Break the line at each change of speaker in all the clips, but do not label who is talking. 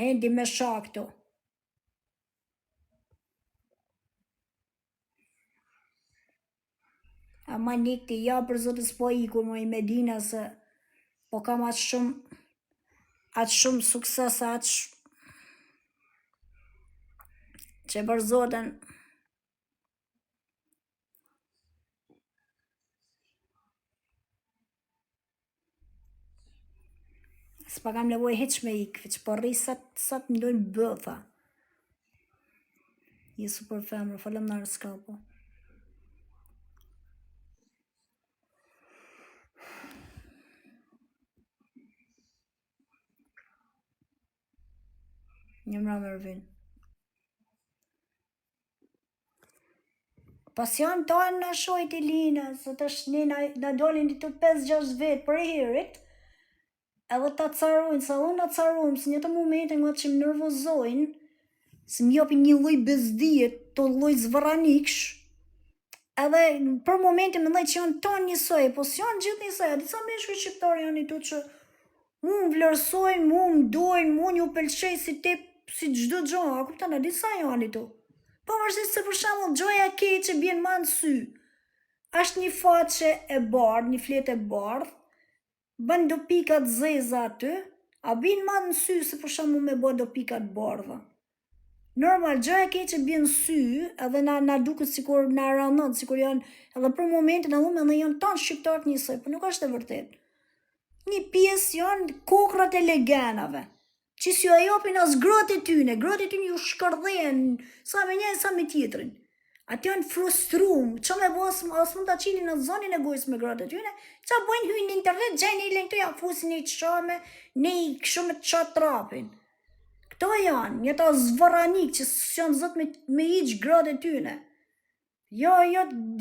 Endi me shakto. Ama nikti, ja për zotës po ikur më i Medina se po kam atë shumë sukses, që për zotën. S'pa kam nevoj heq me ikë, që po rri sa të mdojnë bëtha. Je super femër, falem në rëska po. Një mra Mervin. Pasion tonë në shojt i lina, së të shni në dolin të 5-6 vetë për herit, edhe të carujnë, sa unë të carujnë, së një të momente nga që më nervozojnë, së më jopin një loj bezdijet, të loj zvaraniksh, edhe për momente më dhej që janë tonë njësoj, po së janë gjithë njësoj, a disa me shkë shqiptarë janë i tu që mu më vlerësojnë, mu më dojnë, mu një pëlqej si te, si gjdo gjoha, a kuptana, disa janë i tu. Po vërshis se për shembull gjoja ke që bjen ma në sy, ashtë një faqe e bardh, një flet e bardh, bën do pikat zeza aty, a bjen ma në sy se për shembull me bën do pikat bardha. Normal, gjoja ke që bjen në sy, edhe na duket sikur na ranon, sikur janë, edhe për momentin e lume edhe janë tanë shqiptarët njësoj, po nuk është e vërtet. Një pjesë janë kokrat e legenave, që si ju ajopin as gratë e tyne ju shkërdhen, sa me njën, sa me tjetrin. Atë janë frustrum, që me bo as mund të qilin në zonin e gojës me gratë e tyne, që bojnë hyjnë në internet, gjajnë i lejnë të ja fusin i qame, ne i këshume të qatë trapin. Këto janë, një ta zvaranik që janë zot me iqë gratë e tyne. Jo,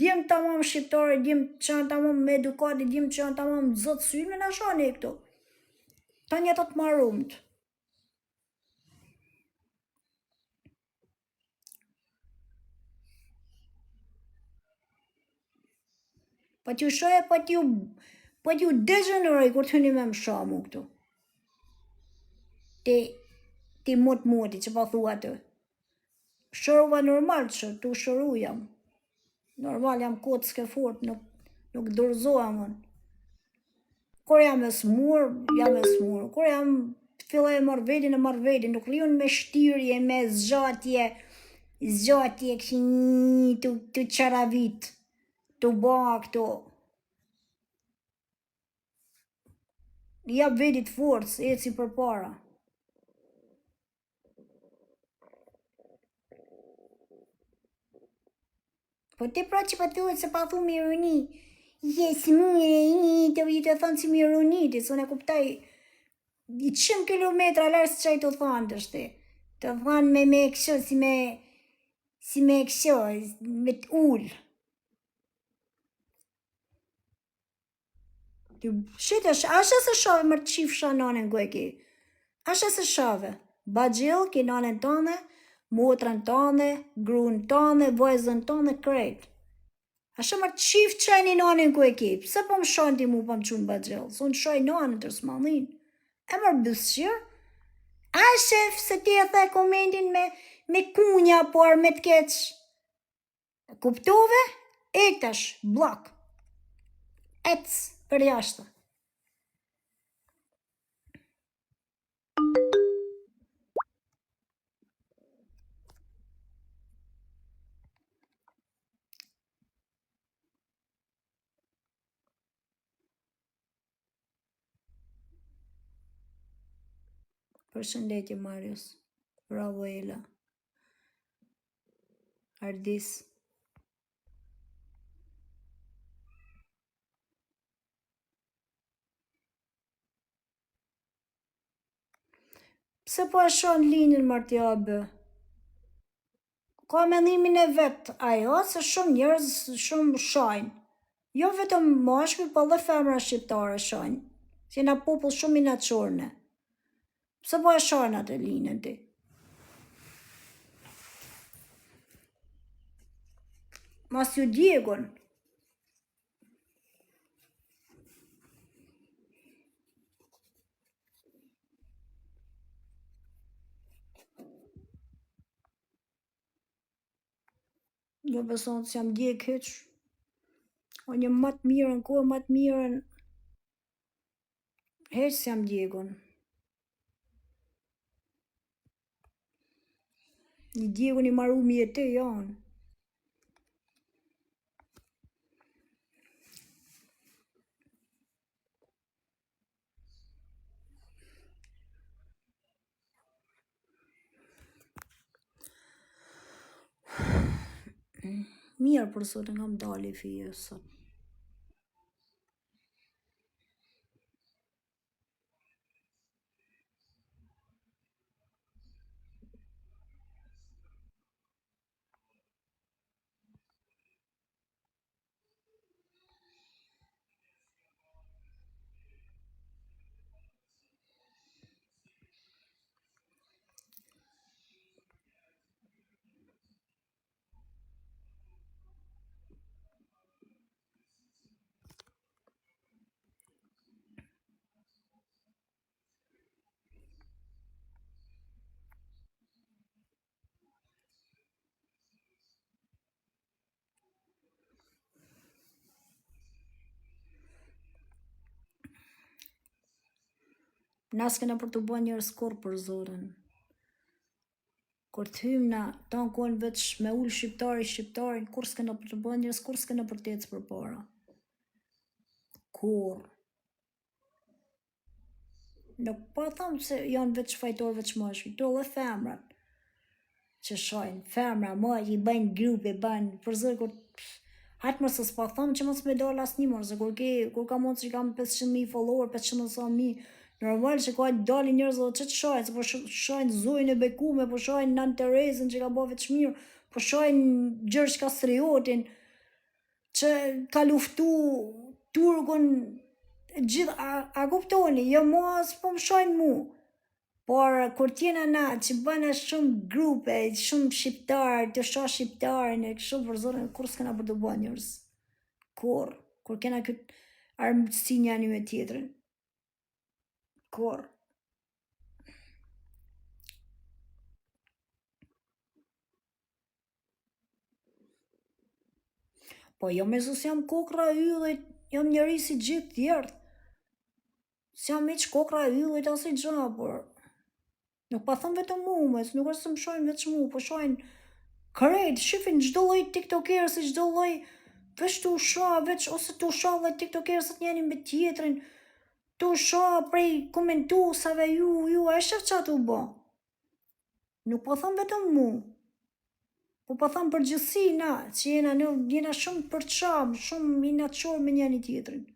djemë të mamë shqiptare, djemë që janë të mamë me edukati, djemë që janë të mamë zotë syme, në shani e këto. Ta një të marumët. Pa t'ju shoje, pa t'ju degeneroj, kur t'hyni me më shamu këtu. Ti moti, që pa thua të. Shëruva normal që, tu shëru jam. Normal jam kotë s'ke fort, nuk dorzoha mon. Kur jam e smur, Kur jam të filloj e marvedin, nuk liun me shtyrje, me zgjatje këshin të qaravit. Të ba këto. Jap vedit forcë, eci për para. Po ti pra që pa thuhet se pa thu me ironi. Si mu të thonë si me ironi, të së në kuptaj 100 kilometra larë së qaj të thonë të shte. Të thonë me kësho, si me kësho, me t'ullë. Shitesh, ashe se shave mërë të qifë shanonën kë e ki. Ashe se shave. Bajil, ki nanën tëne, motrën tëne, gruën tëne, vojzën tëne, krejt. Ashe mërë të qifë qaj një nanën kë e ki. Pse po më shanë ti mu po më qunë bajil? Së unë shaj nanën të rësmalin. E mërë bësqirë. Ashe se ti e the komentin me kunja, por me të keq. Kuptove? Ektash, blok. Ecë. Për jashtë. Përshëndetje Marius. Bravo Ela. Ardis. Pse po e shonë linën martja bë? Ka mendimin e vetë ajo, se shumë njerëz shumë shajnë. Jo vetëm mashkull, po dhe femra shqiptare shajnë. Si na popull shumë i naçorne. Pse po e shonë atë linën ti? Mas ju djegun. Jo beson se jam djeg hiç. Unë jam më të mirën, kohë më të mirën. Hiç s'jam djegun. Një djegun i maru mi e te, janë. Mirë për sot nga më dali fije sot. Na s'kena për të bën njërë skor për zotin. Kur të hymë na, ta në konë veç me ullë shqiptarin, kur s'kena për të bën njërë skor, s'kena për të ecë për para. Kur. Nuk pa thamë se janë veç fajtorë veç mashkuj, to dhe femrat. Që shajnë, femra, ma që i bëjnë grupe, bëjnë, për zërë kur... Hajtë mërë se s'pa thamë që mos me dalë asë një mërë, se kur ka mundë që kam 500.000 follower, 500.000, normal që ka dalë njërës dhe që të shajnë, se po shajnë Zojnë e Bekume, po shajnë Nan Terezën që ka bo veç mirë, po shajnë Gjergj Kastriotin, që ka luftu Turkun, gjithë, a kuptoni, jo mos po më shajnë mu, por kur tjena na që bëna shumë grupe, shumë shqiptarë, të shoh shqiptarën e kështu për zonë, kur s'kena për të bën njërës, kur kena këtë armëtësi një një me tjetërën, kur. Po jo me sus jam kokra yllit, jam njëri si gjithë tjertë, s'jam eq kokra yllit asë i gja, por nuk pa thëmë vetëm mu, nuk është se më shojnë veç mu, po shojnë kërejt, shifin gjdo loj tiktokerës, gjdo loj, veç të usha, veç, ose të usha dhe tiktokerës të njeni me tjetërin, të usha prej komentusave, ju, a e shef qa të bo? Nuk pa thëmë vetëm mu, po pa thëmë përgjithsi na, që jena shumë përqam, shumë i natëshor me njeni tjetërin.